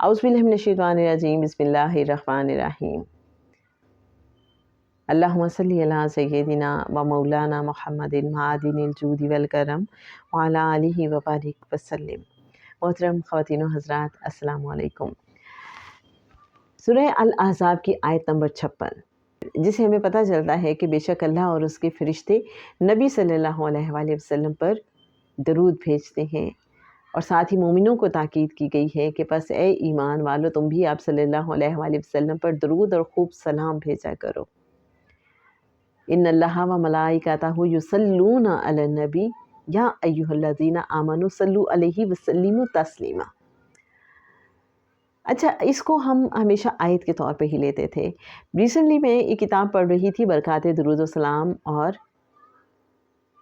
اعوذ باللہ من الشیطان الرجیم، بسم اللہ الرحمن الرحیم۔ اللہم صلی علی سیدنا و مولانا محمد معدن الجود والکرم وعلی آلہ وبارک وسلم۔ محترم خواتین و حضرات، السلام علیکم۔ سورہ الاحزاب کی آیت نمبر 56، جسے ہمیں پتہ چلتا ہے کہ بے شک اللہ اور اس کے فرشتے نبی صلی اللہ علیہ وآلہ وسلم پر درود بھیجتے ہیں، اور ساتھ ہی مومنوں کو تاکید کی گئی ہے کہ پس اے ایمان والو تم بھی آپ صلی اللہ علیہ وآلہ وسلم پر درود اور خوب سلام بھیجا کرو۔ ان اللہ و ملائکتہ یصلون علی النبی یا ایھا الذین آمنوا صلوا علیہ وسلموا تسلیما۔ اچھا، اس کو ہم ہمیشہ آیت کے طور پہ ہی لیتے تھے۔ ریسنٹلی میں ایک کتاب پڑھ رہی تھی، برکات درود و سلام اور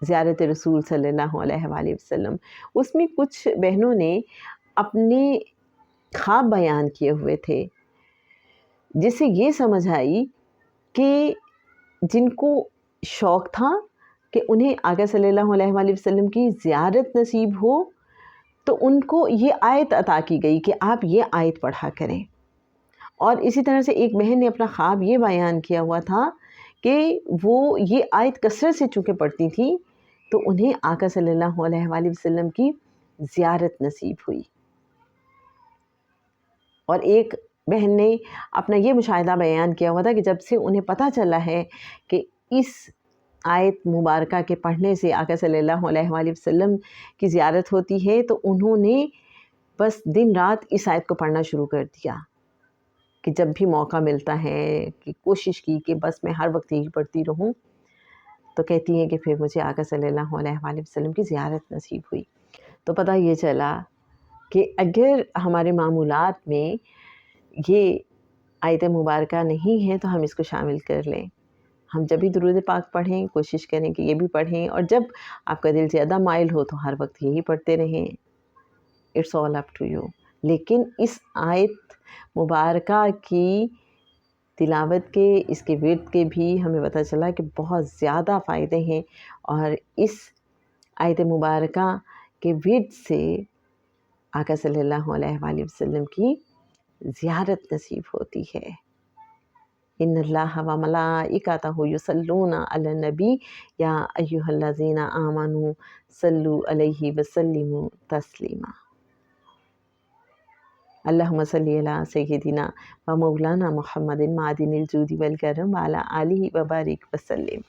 زیارت رسول صلی اللہ علیہ وآلہ وسلم۔ اس میں کچھ بہنوں نے اپنے خواب بیان کیے ہوئے تھے، جس سے یہ سمجھ آئی کہ جن کو شوق تھا کہ انہیں آقا صلی اللہ علیہ وآلہ وسلم کی زیارت نصیب ہو، تو ان کو یہ آیت عطا کی گئی کہ آپ یہ آیت پڑھا کریں۔ اور اسی طرح سے ایک بہن نے اپنا خواب یہ بیان کیا ہوا تھا کہ وہ یہ آیت کثرت سے چونکہ پڑھتی تھیں تو انہیں آقا صلی اللہ علیہ وآلہ وسلم کی زیارت نصیب ہوئی۔ اور ایک بہن نے اپنا یہ مشاہدہ بیان کیا ہوا تھا کہ جب سے انہیں پتہ چلا ہے کہ اس آیت مبارکہ کے پڑھنے سے آقا صلی اللہ علیہ وآلہ وسلم کی زیارت ہوتی ہے، تو انہوں نے بس دن رات اس آیت کو پڑھنا شروع کر دیا کہ جب بھی موقع ملتا ہے کہ کوشش کی کہ بس میں ہر وقت یہی پڑھتی رہوں۔ تو کہتی ہیں کہ پھر مجھے آقا صلی اللہ علیہ وآلہ وسلم کی زیارت نصیب ہوئی۔ تو پتہ یہ چلا کہ اگر ہمارے معمولات میں یہ آیت مبارکہ نہیں ہے تو ہم اس کو شامل کر لیں۔ ہم جب بھی درود پاک پڑھیں کوشش کریں کہ یہ بھی پڑھیں، اور جب آپ کا دل زیادہ مائل ہو تو ہر وقت یہی پڑھتے رہیں۔ It's all up to you. لیکن اس آیت مبارکہ کی تلاوت کے، اس کے ورد کے بھی ہمیں پتہ چلا کہ بہت زیادہ فائدے ہیں، اور اس آیت مبارکہ کے ورد سے آقا صلی اللہ علیہ وآلہ وسلم کی زیارت نصیب ہوتی ہے۔ ان اللہ و ملائکتہ یصلون علی النبی یا ایھا الذین آمنوا صلوا علیہ وسلموا تسلیما۔ اللہم صلی علی سیدنا و مولانا محمد معدن الجود والکرم وعلی آلہ وبارک وسلم۔